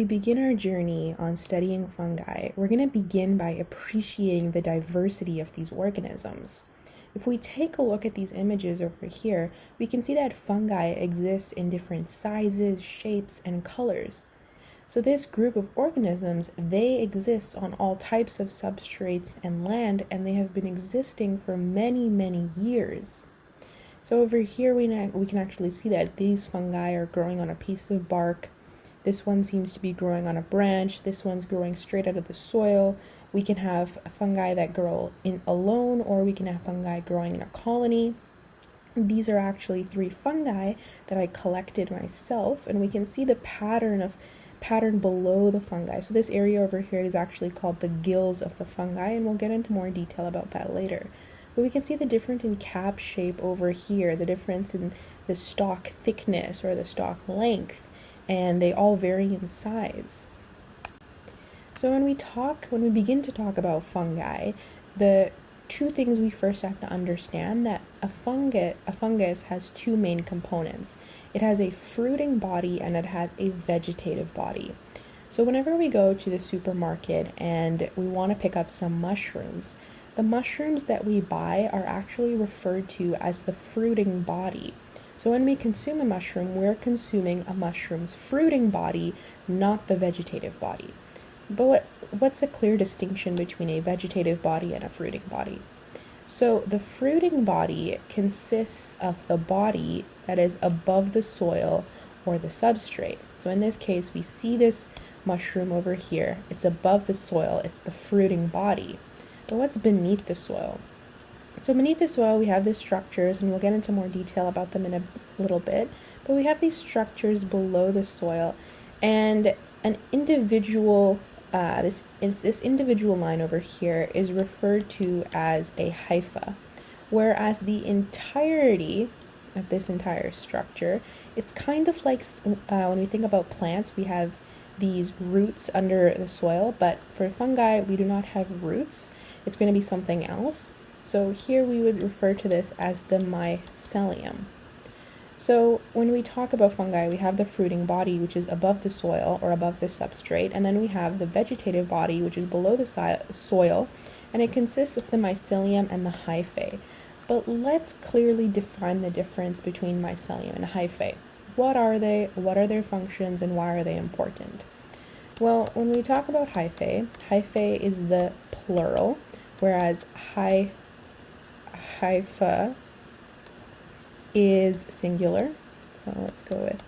We begin our journey on studying fungi. We're going to begin by appreciating the diversity of these organisms. If we take a look at these images over here, we can see that fungi exist in different sizes, shapes, and colors. So this group of organisms, they exist on all types of substrates and land, and they have been existing for many, many years. So over here we can actually see that these fungi are growing on a piece of bark. This one seems to be growing on a branch. This one's growing straight out of the soil. We can have fungi that grow alone, or we can have fungi growing in a colony. These are actually 3 fungi that I collected myself, and we can see the pattern below the fungi. So this area over here is actually called the gills of the fungi, and we'll get into more detail about that later. But we can see the difference in cap shape over here, the difference in the stalk thickness or the stalk length, and they all vary in size. So when we begin to talk about fungi, the 2 things we first have to understand that a fungus has 2 main components. It has a fruiting body and it has a vegetative body. So whenever we go to the supermarket and we want to pick up some mushrooms, the mushrooms that we buy are actually referred to as the fruiting body. So when we consume a mushroom, we're consuming a mushroom's fruiting body, not the vegetative body. But what's the clear distinction between a vegetative body and a fruiting body? So the fruiting body consists of the body that is above the soil or the substrate. So in this case, we see this mushroom over here. It's above the soil. It's the fruiting body. But what's beneath the soil? So beneath the soil, we have these structures, and we'll get into more detail about them in a little bit. But we have these structures below the soil, and an individual, this individual line over here is referred to as a hypha, whereas the entirety of this entire structure, it's kind of like when we think about plants, we have these roots under the soil, but for fungi, we do not have roots. It's going to be something else. So here we would refer to this as the mycelium. So when we talk about fungi, we have the fruiting body, which is above the soil or above the substrate, and then we have the vegetative body, which is below the soil, and it consists of the mycelium and the hyphae. But let's clearly define the difference between mycelium and hyphae. What are they? What are their functions, and why are they important? Well, when we talk about hyphae is the plural, whereas hypha is singular. So let's go with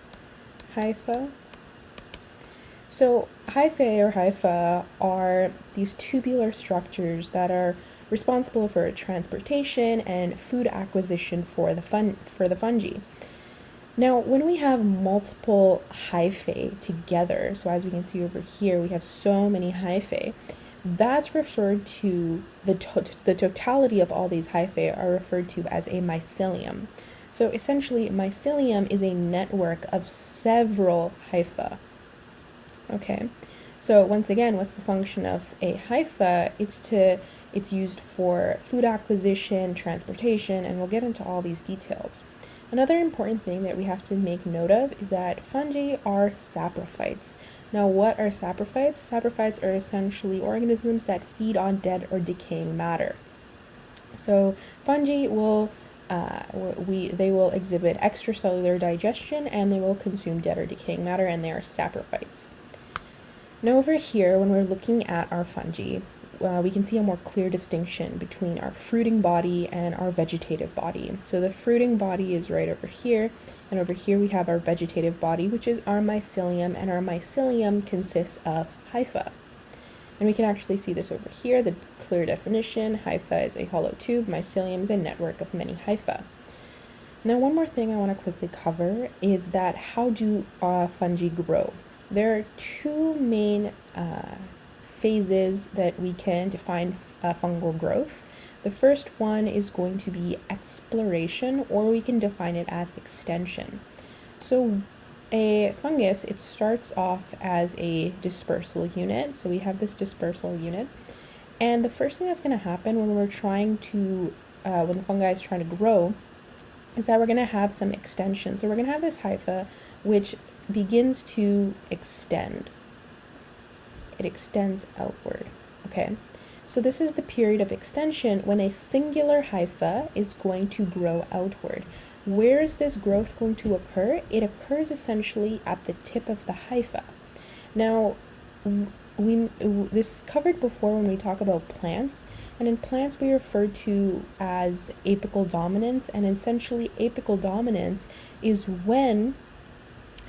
hypha. So hyphae or hypha are these tubular structures that are responsible for transportation and food acquisition for the fungi. Now, when we have multiple hyphae together, so as we can see over here, we have so many hyphae, that's referred to, the totality of all these hyphae are referred to as a mycelium. So essentially, mycelium is a network of several hypha. Okay, so once again, what's the function of a hypha? It's used for food acquisition, transportation, and we'll get into all these details. Another important thing that we have to make note of is that fungi are saprophytes. Now, what are saprophytes? Saprophytes are essentially organisms that feed on dead or decaying matter. So fungi will exhibit extracellular digestion, and they will consume dead or decaying matter, and they are saprophytes. Now over here, when we're looking at our fungi, we can see a more clear distinction between our fruiting body and our vegetative body. So the fruiting body is right over here, and over here we have our vegetative body, which is our mycelium, and our mycelium consists of hypha. And we can actually see this over here, the clear definition. Hypha is a hollow tube, mycelium is a network of many hypha. Now, one more thing I want to quickly cover is that how do fungi grow? There are 2 main phases that we can define fungal growth. The first one is going to be exploration, or we can define it as extension. So a fungus, it starts off as a dispersal unit. So we have this dispersal unit, and the first thing that's going to happen when we're trying to, when the fungi is trying to grow, is that we're going to have some extension. So we're going to have this hypha, which begins to extend. it extends outward, okay? So this is the period of extension when a singular hypha is going to grow outward. Where is this growth going to occur? It occurs essentially at the tip of the hypha. Now, this is covered before when we talk about plants, and in plants we refer to as apical dominance, and essentially apical dominance is when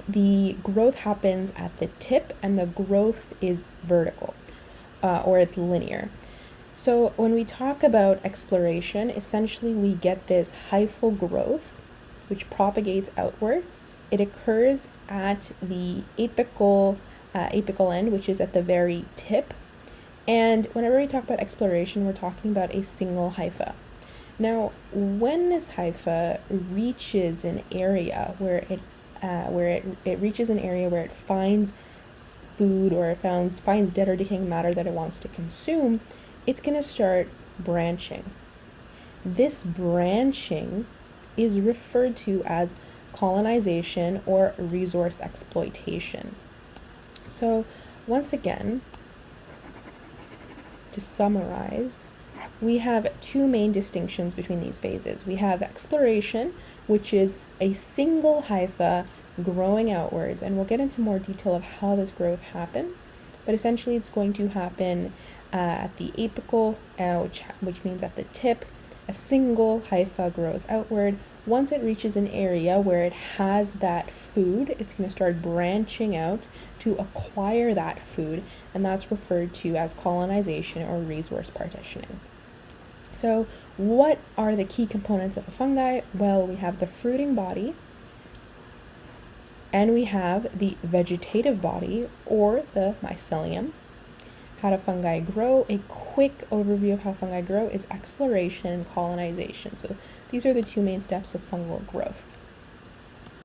the growth happens at the tip and the growth is vertical, or it's linear. So when we talk about exploration, essentially we get this hyphal growth which propagates outwards. It occurs at the apical end, which is at the very tip. And whenever we talk about exploration, we're talking about a single hypha. Now, when this hypha reaches an area where it reaches an area where it finds food, or it finds dead or decaying matter that it wants to consume, it's going to start branching. This branching is referred to as colonization or resource exploitation. So once again, to summarize, we have two main distinctions between these phases. We have exploration, which is a single hypha growing outwards, and we'll get into more detail of how this growth happens, but essentially it's going to happen at the apical, which means at the tip. A single hypha grows outward. Once it reaches an area where it has that food, it's going to start branching out to acquire that food, and that's referred to as colonization or resource partitioning. So what are the key components of a fungi? Well, we have the fruiting body, and we have the vegetative body, or the mycelium. How do fungi grow? A quick overview of how fungi grow is exploration and colonization. So these are the two main steps of fungal growth.